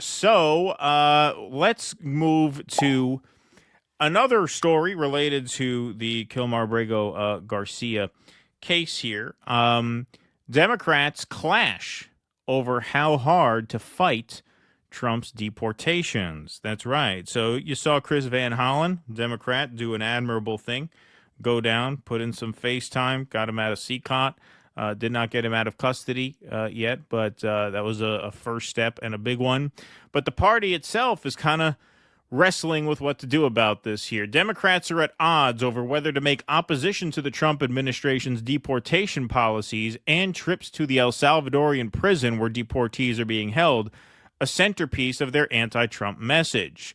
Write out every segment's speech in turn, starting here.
Let's move to another story related to the Abrego Garcia case here. Democrats clash over how hard to fight Trump's deportations. That's right. So you saw Chris Van Hollen, Democrat, do an admirable thing. Go down, put in some FaceTime, got him out of CCOT. Did not get him out of custody yet, but that was a first step and a big one. But the party itself is kind of wrestling with what to do about this here. Democrats are at odds over whether to make opposition to the Trump administration's deportation policies and trips to the El Salvadorian prison where deportees are being held a centerpiece of their anti-Trump message.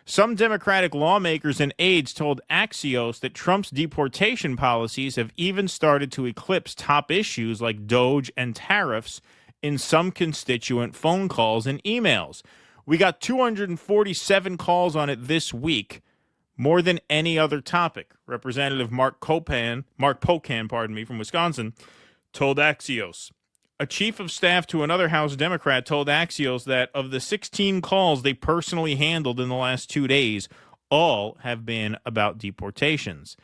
Some Democratic lawmakers and aides told Axios that Trump's deportation policies have even started to eclipse top issues like DOGE and tariffs in some constituent phone calls and emails. We got 247 calls on it this week, more than any other topic. Representative Mark Pocan, from Wisconsin, told Axios. A chief of staff to another House Democrat told Axios that of the 16 calls they personally handled in the last 2 days, all have been about deportations.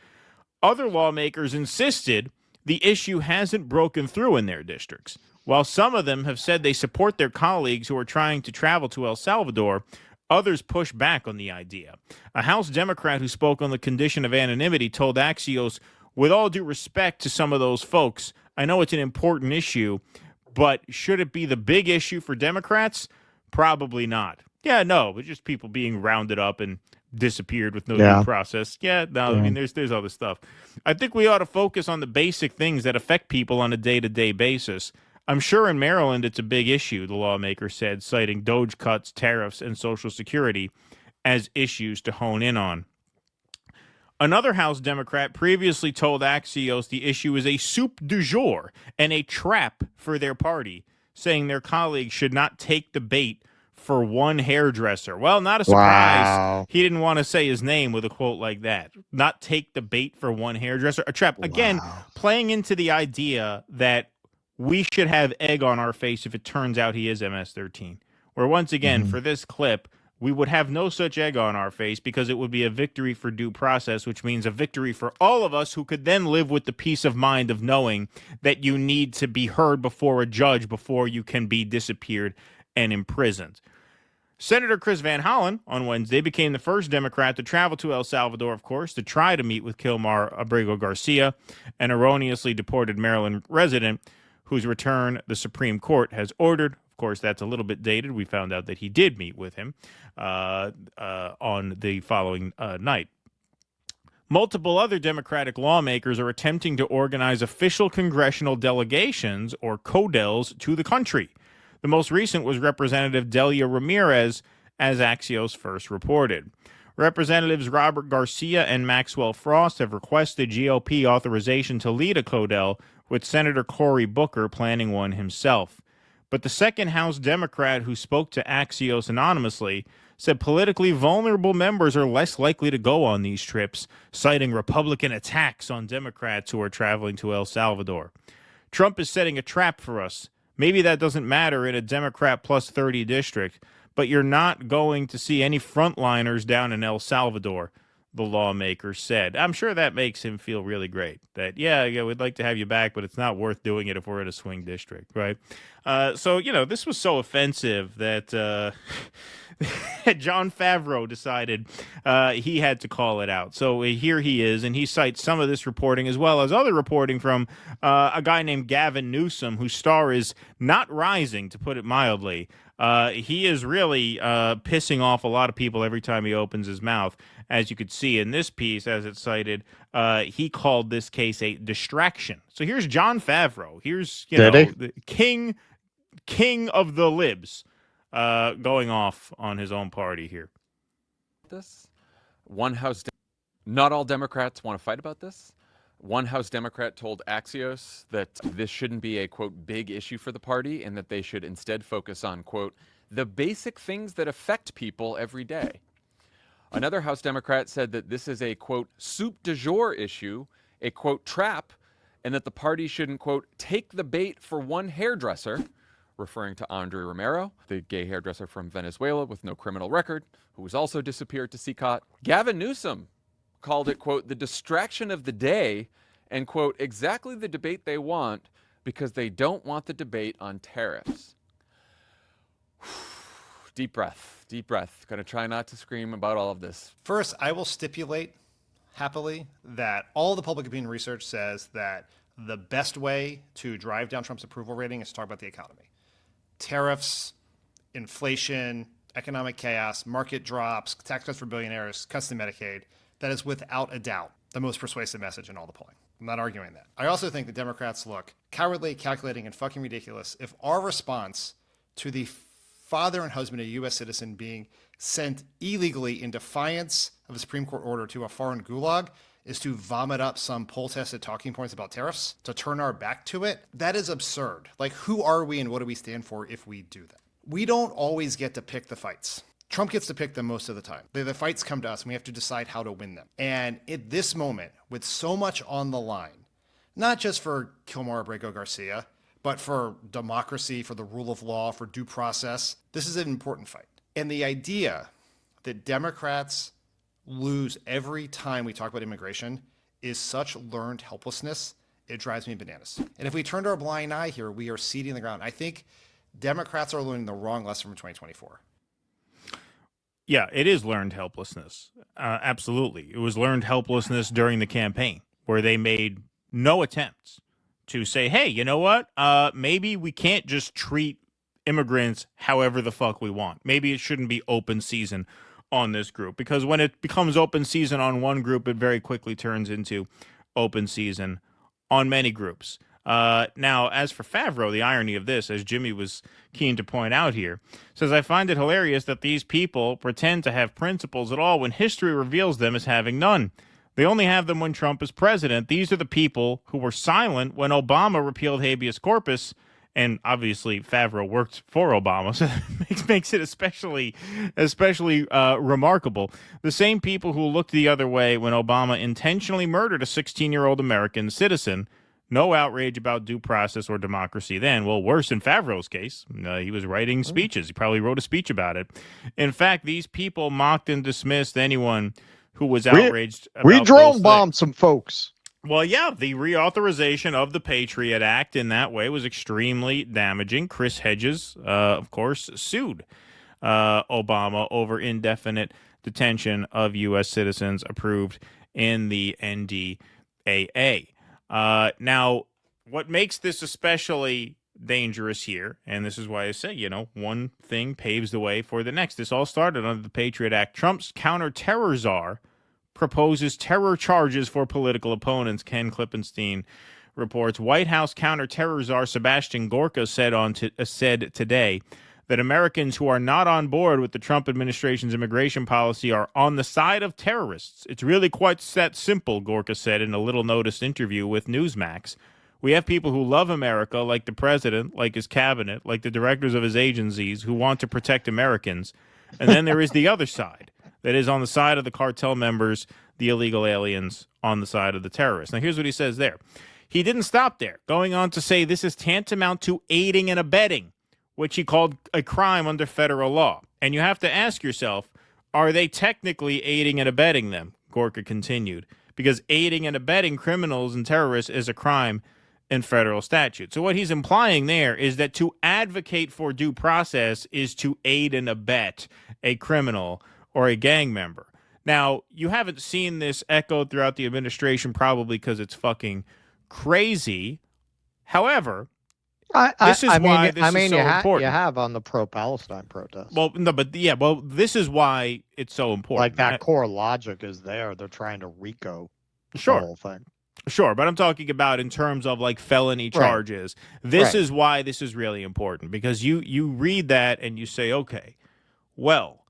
Other lawmakers insisted the issue hasn't broken through in their districts. While some of them have said they support their colleagues who are trying to travel to El Salvador, others push back on the idea. A House Democrat who spoke on the condition of anonymity told Axios, with all due respect to some of those folks, I know it's an important issue, but should it be the big issue for Democrats? Probably not. Yeah, no, but just people being rounded up and disappeared with no due process. Yeah, no, I mean, there's other stuff. I think we ought to focus on the basic things that affect people on a day-to-day basis. I'm sure in Maryland it's a big issue, the lawmaker said, citing DOGE cuts, tariffs, and Social Security as issues to hone in on. Another House Democrat previously told Axios the issue is a soup du jour and a trap for their party, saying their colleagues should not take the bait for one hairdresser. Well, not a surprise. Wow. He didn't want to say his name with a quote like that. Not take the bait for one hairdresser. A trap. Again, playing into the idea that we should have egg on our face if it turns out he is MS-13. Where once again, for this clip, we would have no such egg on our face because it would be a victory for due process, which means a victory for all of us who could then live with the peace of mind of knowing that you need to be heard before a judge before you can be disappeared and imprisoned. Senator Chris Van Hollen on Wednesday became the first Democrat to travel to El Salvador, of course, to try to meet with Abrego Garcia, an erroneously deported Maryland resident whose return the Supreme Court has ordered. Of course, that's a little bit dated. We found out that he did meet with him on the following night. Multiple other Democratic lawmakers are attempting to organize official congressional delegations, or CODELs, to the country. The most recent was Representative Delia Ramirez, as Axios first reported. Representatives Robert Garcia and Maxwell Frost have requested GOP authorization to lead a CODEL, with Senator Cory Booker planning one himself. But the second House Democrat who spoke to Axios anonymously said politically vulnerable members are less likely to go on these trips, citing Republican attacks on Democrats who are traveling to El Salvador. Trump is setting a trap for us. Maybe that doesn't matter in a Democrat plus 30 district, but you're not going to see any frontliners down in El Salvador, the lawmaker said. I'm sure that makes him feel really great. That, yeah, we'd like to have you back, but it's not worth doing it if we're in a swing district, right? So, this was so offensive that Jon Favreau decided he had to call it out. So here he is, and he cites some of this reporting as well as other reporting from a guy named Gavin Newsom, whose star is not rising, to put it mildly. He is really pissing off a lot of people every time he opens his mouth. As you could see in this piece, as it's cited, he called this case a distraction. So here's Jon Favreau. Here's, the king of the libs going off on his own party here. Not all Democrats want to fight about this. One House Democrat told Axios that this shouldn't be a, quote, big issue for the party and that they should instead focus on, quote, the basic things that affect people every day. Another House Democrat said that this is a, quote, soup du jour issue, a, quote, trap, and that the party shouldn't, quote, take the bait for one hairdresser, referring to Andre Romero, the gay hairdresser from Venezuela with no criminal record, who was also disappeared to CCOT. Gavin Newsom called it, quote, the distraction of the day, and, quote, exactly the debate they want because they don't want the debate on tariffs. Deep breath, deep breath. Gonna try not to scream about all of this. First, I will stipulate happily that all the public opinion research says that the best way to drive down Trump's approval rating is to talk about the economy. Tariffs, inflation, economic chaos, market drops, tax cuts for billionaires, cuts to Medicaid. That is without a doubt the most persuasive message in all the polling. I'm not arguing that. I also think the Democrats look cowardly, calculating, and fucking ridiculous if our response to the father and husband of a U.S. citizen being sent illegally in defiance of a Supreme Court order to a foreign gulag is to vomit up some poll-tested talking points about tariffs, to turn our back to it. That is absurd. Like, who are we and what do we stand for if we do that? We don't always get to pick the fights. Trump gets to pick them most of the time. The fights come to us and we have to decide how to win them. And at this moment, with so much on the line, not just for Abrego, Garcia, but for democracy, for the rule of law, for due process, this is an important fight. And the idea that Democrats lose every time we talk about immigration is such learned helplessness, it drives me bananas. And if we turned our blind eye here, we are ceding the ground. I think Democrats are learning the wrong lesson from 2024. Yeah, it is learned helplessness. Absolutely. It was learned helplessness during the campaign where they made no attempts to say, hey, you know what? Maybe we can't just treat immigrants however the fuck we want. Maybe it shouldn't be open season on this group, because when it becomes open season on one group, it very quickly turns into open season on many groups. Now, as for Favreau, the irony of this, as Jimmy was keen to point out here, says, I find it hilarious that these people pretend to have principles at all when history reveals them as having none. They only have them when Trump is president. These are the people who were silent when Obama repealed habeas corpus. And obviously, Favreau worked for Obama, so that makes it especially remarkable. The same people who looked the other way when Obama intentionally murdered a 16-year-old American citizen. No outrage about due process or democracy then. Well, worse in Favreau's case. He was writing speeches. He probably wrote a speech about it. In fact, these people mocked and dismissed anyone who was outraged about we drone bombed some folks. Well, yeah, the reauthorization of the Patriot Act in that way was extremely damaging. Chris Hedges, of course, sued Obama over indefinite detention of U.S. citizens approved in the NDAA. Now, what makes this especially dangerous here, and this is why I say, one thing paves the way for the next. This all started under the Patriot Act. Trump's counter-terror czar proposes terror charges for political opponents. Ken Klippenstein reports White House counter-terror czar Sebastian Gorka said today that Americans who are not on board with the Trump administration's immigration policy are on the side of terrorists. It's really quite that simple, Gorka said in a little-noticed interview with Newsmax. We have people who love America, like the president, like his cabinet, like the directors of his agencies, who want to protect Americans. And then there is the other side, that is on the side of the cartel members, the illegal aliens, on the side of the terrorists. Now, here's what he says there. He didn't stop there, going on to say this is tantamount to aiding and abetting, which he called a crime under federal law. And you have to ask yourself, are they technically aiding and abetting them? Gorka continued, because aiding and abetting criminals and terrorists is a crime in federal statute. So what he's implying there is that to advocate for due process is to aid and abet a criminal or a gang member. Now, you haven't seen this echoed throughout the administration, probably because it's fucking crazy. However, this is why this is so important. You have on the pro-Palestine protest. Well, no, but this is why it's so important. Like that core logic is there. They're trying to RICO the whole thing. Sure, but I'm talking about in terms of like felony charges. This is why this is really important, because you read that and you say, okay, well,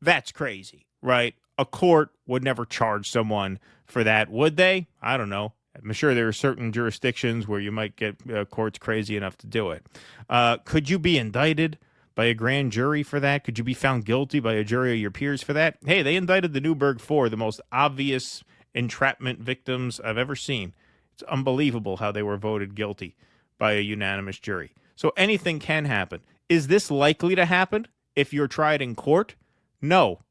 that's crazy, right? A court would never charge someone for that, would they? I don't know. I'm sure there are certain jurisdictions where you might get courts crazy enough to do it. Could you be indicted by a grand jury for that? Could you be found guilty by a jury of your peers for that? Hey, they indicted the Newburgh Four, the most obvious entrapment victims I've ever seen. It's unbelievable how they were voted guilty by a unanimous jury. So anything can happen. Is this likely to happen if you're tried in court? No.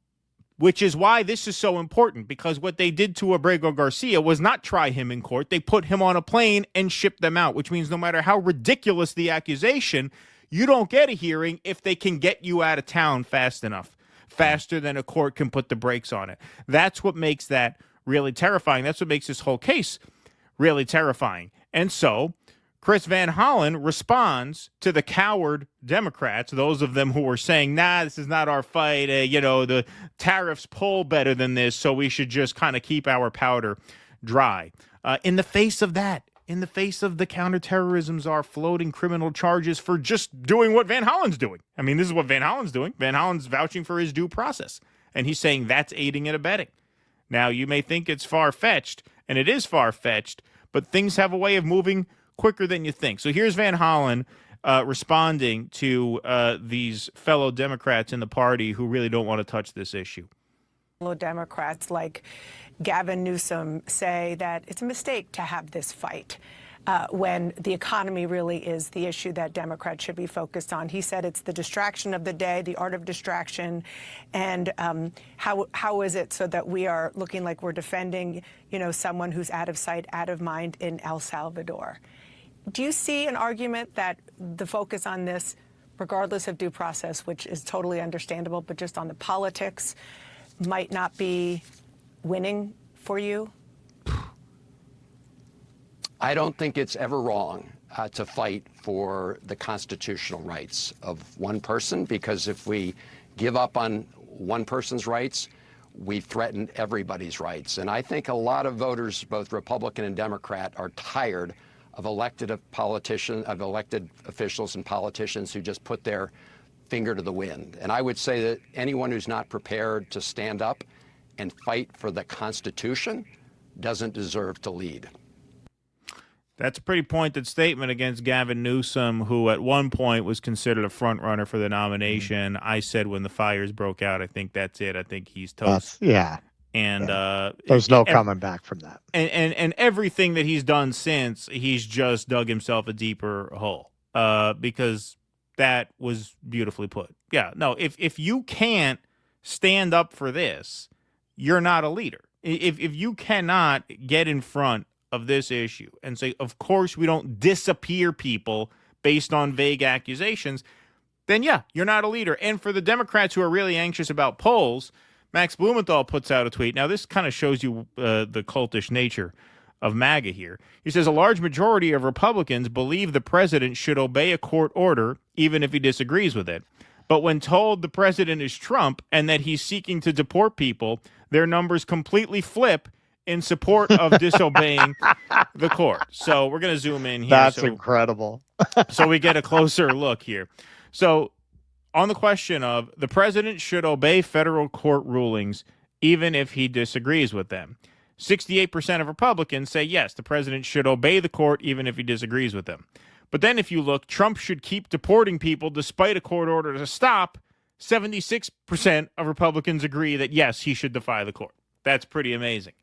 Which is why this is so important, because what they did to Abrego Garcia was not try him in court. They put him on a plane and shipped them out, which means no matter how ridiculous the accusation, you don't get a hearing if they can get you out of town fast enough, faster than a court can put the brakes on it. That's what makes that really terrifying. That's what makes this whole case really terrifying. And so Chris Van Hollen responds to the coward Democrats, those of them who were saying, nah, this is not our fight. The tariffs poll better than this, so we should just kind of keep our powder dry. In the face of that, in the face of the counterterrorisms are floating criminal charges for just doing what Van Hollen's doing. I mean, this is what Van Hollen's doing. Van Hollen's vouching for his due process, and he's saying that's aiding and abetting. Now, you may think it's far-fetched, and it is far-fetched, but things have a way of moving quicker than you think. So here's Van Hollen responding to these fellow Democrats in the party who really don't want to touch this issue. Fellow Democrats like Gavin Newsom say that it's a mistake to have this fight when the economy really is the issue that Democrats should be focused on. He said it's the distraction of the day, the art of distraction, and how is it so that we are looking like we're defending, someone who's out of sight, out of mind in El Salvador? Do you see an argument that the focus on this, regardless of due process, which is totally understandable, but just on the politics, might not be winning for you? I don't think it's ever wrong to fight for the constitutional rights of one person, because if we give up on one person's rights, we threaten everybody's rights. And I think a lot of voters, both Republican and Democrat, are tired of elected officials and politicians who just put their finger to the wind. And I would say that anyone who's not prepared to stand up and fight for the Constitution doesn't deserve to lead. That's a pretty pointed statement against Gavin Newsom, who at one point was considered a front runner for the nomination. I said when the fires broke out, I think that's it. I think he's toast. And there's no coming back from that. And everything that he's done since, he's just dug himself a deeper hole because that was beautifully put. Yeah, no, if you can't stand up for this, you're not a leader. If you cannot get in front of this issue and say, of course, we don't disappear people based on vague accusations, then yeah, you're not a leader. And for the Democrats who are really anxious about polls, Max Blumenthal puts out a tweet. Now, this kind of shows you the cultish nature of MAGA here. He says a large majority of Republicans believe the president should obey a court order, even if he disagrees with it. But when told the president is Trump and that he's seeking to deport people, their numbers completely flip in support of disobeying the court. So we're going to zoom in here. That's incredible. So we get a closer look here. So on the question of the president should obey federal court rulings even if he disagrees with them, 68% of Republicans say yes, the president should obey the court even if he disagrees with them. But then if you look, Trump should keep deporting people despite a court order to stop. 76% of Republicans agree that yes, he should defy the court. That's pretty amazing.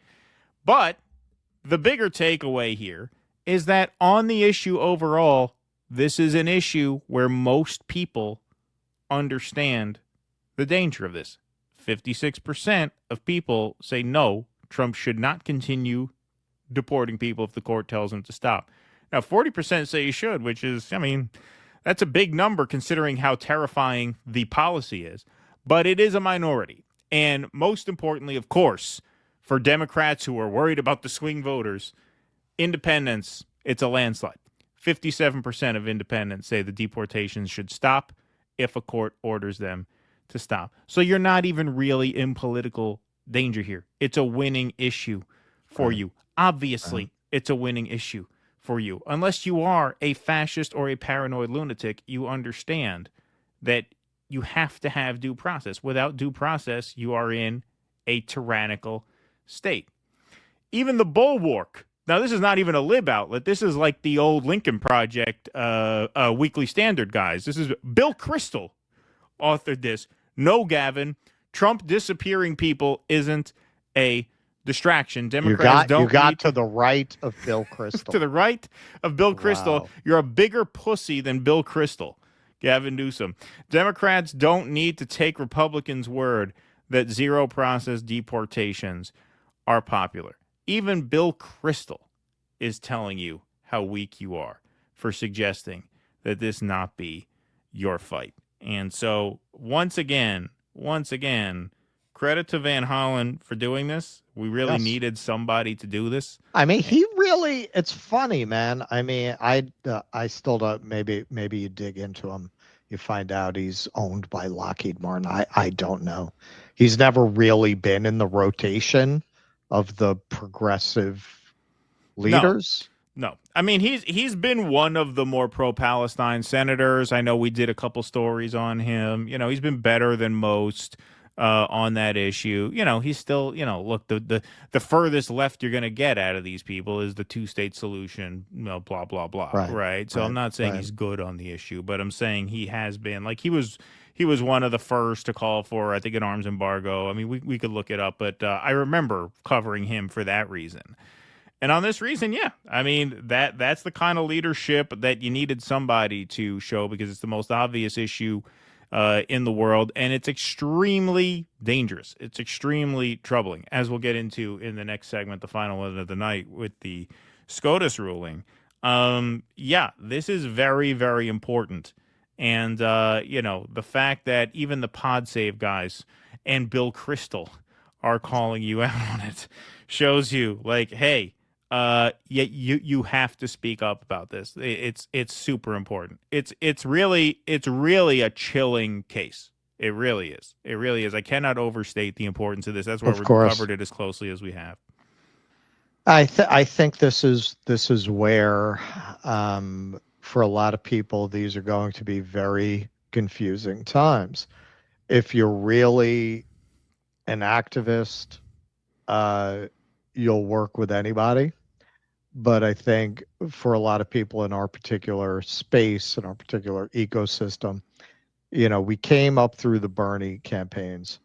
But the bigger takeaway here is that on the issue overall, this is an issue where most people understand the danger of this. 56% of people say no, Trump should not continue deporting people if the court tells him to stop. Now, 40% say he should, which is, that's a big number considering how terrifying the policy is. But it is a minority. And most importantly, of course, for Democrats who are worried about the swing voters, independents, it's a landslide. 57% of independents say the deportations should stop if a court orders them to stop. So you're not even really in political danger here. It's a winning issue for you. Obviously, it's a winning issue for you. Unless you are a fascist or a paranoid lunatic, you understand that you have to have due process. Without due process, you are in a tyrannical state. Even the Bulwark. Now, this is not even a lib outlet. This is like the old Lincoln Project Weekly Standard guys. This is Bill Kristol authored this. No, Gavin, Trump disappearing people isn't a distraction. You Democrats don't got need to the right of Bill Kristol. to the right of Bill Kristol. Wow. You're a bigger pussy than Bill Kristol, Gavin Newsom. Democrats don't need to take Republicans' word that zero process deportations are popular. Even Bill Kristol is telling you how weak you are for suggesting that this not be your fight. And so once again, credit to Van Hollen for doing this. We really Yes. needed somebody to do this. I mean, he really, it's funny, man. I mean, I still don't, maybe you dig into him, you find out he's owned by Lockheed Martin. I don't know. He's never really been in the rotation of the progressive leaders. No. I mean, he's been one of the more pro-Palestine senators. I know we did a couple stories on him. You know, he's been better than most on that issue. You know, he's still, you know, look, the furthest left you're going to get out of these people is the two-state solution, you know, blah, blah, blah, right? So I'm not saying he's good on the issue, but I'm saying he has been. Like, he was one of the first to call for, I think, an arms embargo. I mean, we could look it up, but I remember covering him for that reason. And on this reason, yeah, I mean, that's the kind of leadership that you needed somebody to show, because it's the most obvious issue in the world, and it's extremely dangerous. It's extremely troubling, as we'll get into in the next segment, the final one of the night with the SCOTUS ruling. Yeah, this is very, very important. And, you know, the fact that even the PodSave guys and Bill Kristol are calling you out on it shows you, like, hey, you have to speak up about this. It's super important. It's really a chilling case. It really is. It really is. I cannot overstate the importance of this. That's why we've covered it as closely as we have. I think this is where, for a lot of people, these are going to be very confusing times. If you're really an activist, you'll work with anybody. But I think for a lot of people in our particular space, in our particular ecosystem, you know, we came up through the Bernie campaigns,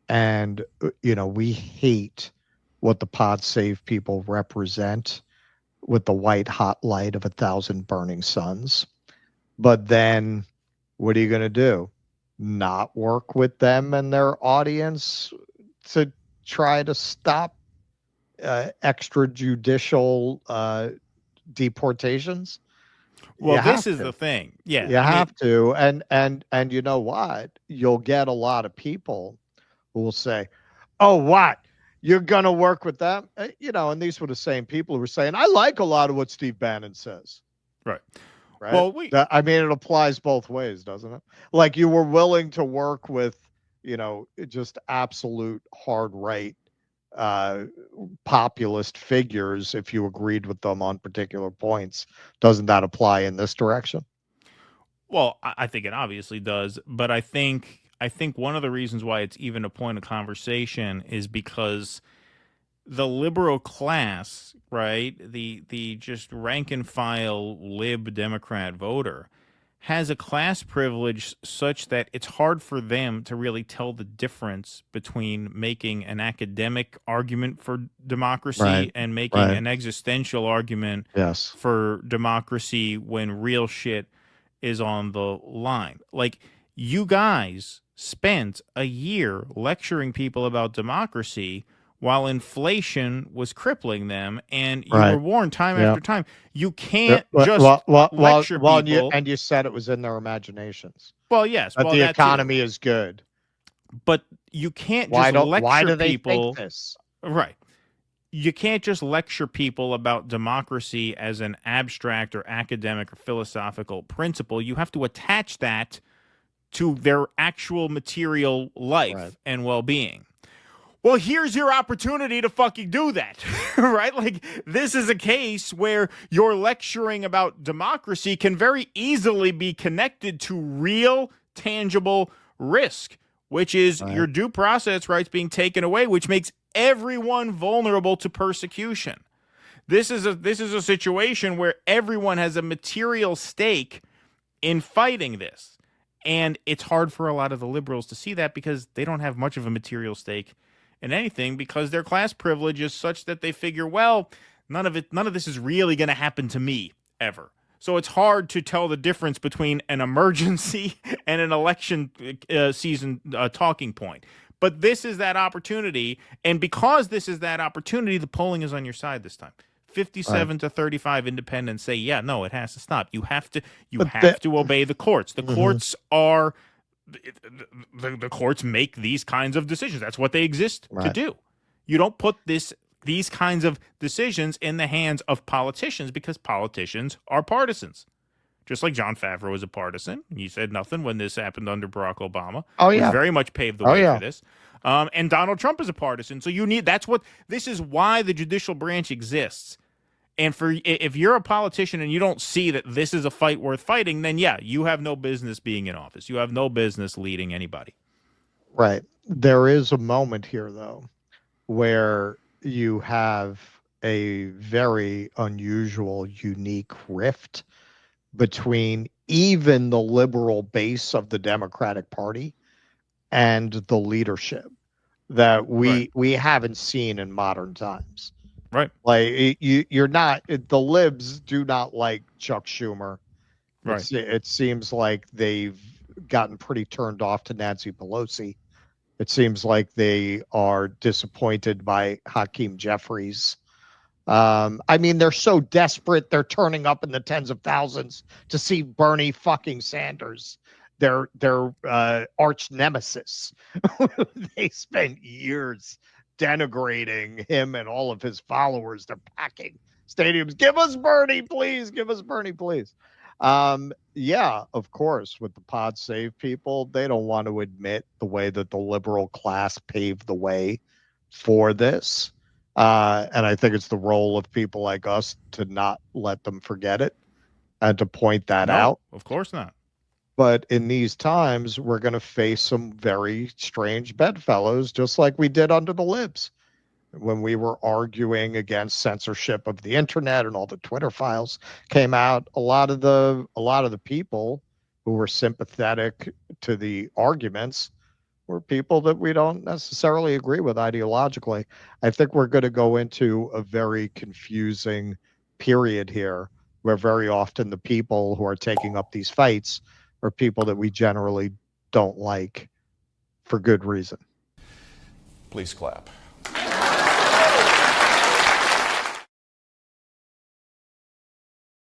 and, you know, we hate what the pod save people represent with the white hot light of 1,000 burning suns. But then what are you going to do? Not work with them and their audience to try to stop extrajudicial deportations? Well, this is the thing. Yeah, you have to, and you know what? You'll get a lot of people who will say, "Oh, what? You're gonna work with them?" You know, and these were the same people who were saying, "I like a lot of what Steve Bannon says." Right. Well, I mean, it applies both ways, doesn't it? Like, you were willing to work with, you know, just absolute hard right populist figures if you agreed with them on particular points. Doesn't that apply in this direction? Well, I think it obviously does, but I think one of the reasons why it's even a point of conversation is because the liberal class, right, the just rank and file lib Democrat voter, has a class privilege such that it's hard for them to really tell the difference between making an academic argument for democracy and making an existential argument for democracy when real shit is on the line. Like, you guys spent a year lecturing people about democracy while inflation was crippling them, and you were warned time after time. You can't just lecture people. And you said it was in their imaginations. Well, yes. But the economy is good. But you can't just lecture why do they people. think this? Right. You can't just lecture people about democracy as an abstract or academic or philosophical principle. You have to attach that to their actual material life and well-being. Well, here's your opportunity to fucking do that, right? Like, this is a case where your lecturing about democracy can very easily be connected to real, tangible risk, which is your due process rights being taken away, which makes everyone vulnerable to persecution. This is a situation where everyone has a material stake in fighting this. And it's hard for a lot of the liberals to see that because they don't have much of a material stake in anything because their class privilege is such that they figure, well, none of this is really going to happen to me ever. So it's hard to tell the difference between an emergency and an election season talking point. But this is that opportunity, and because this is that opportunity, the polling is on your side this time. 57 to 35 independents say, yeah, no, it has to stop. You have to obey the courts. The courts are the courts make these kinds of decisions. That's what they exist to do. You don't put these kinds of decisions in the hands of politicians because politicians are partisans. Just like John Favreau was a partisan. He said nothing when this happened under Barack Obama. Oh, yeah. Which very much paved the way for this. And Donald Trump is a partisan. So this is why the judicial branch exists. And if you're a politician and you don't see that this is a fight worth fighting, then yeah, you have no business being in office. You have no business leading anybody. Right. There is a moment here, though, where you have a very unusual, unique rift between even the liberal base of the Democratic Party and the leadership that we haven't seen in modern times. Right. Like you're not, the libs do not like Chuck Schumer. Right. It seems like they've gotten pretty turned off to Nancy Pelosi. It seems like they are disappointed by Hakeem Jeffries. I mean, they're so desperate, they're turning up in the tens of thousands to see Bernie fucking Sanders, their arch nemesis. They spent years denigrating him and all of his followers. They're packing stadiums. Give us Bernie, please. Give us Bernie, please. Yeah, of course, with the Pod Save people, they don't want to admit the way that the liberal class paved the way for this. And I think it's the role of people like us to not let them forget it and to point that out. Of course not. But in these times, we're going to face some very strange bedfellows, just like we did under the libs when we were arguing against censorship of the internet and all the Twitter files came out. A lot of the people who were sympathetic to the arguments were people that we don't necessarily agree with ideologically. I think we're going to go into a very confusing period here where very often the people who are taking up these fights are people that we generally don't like for good reason. Please clap.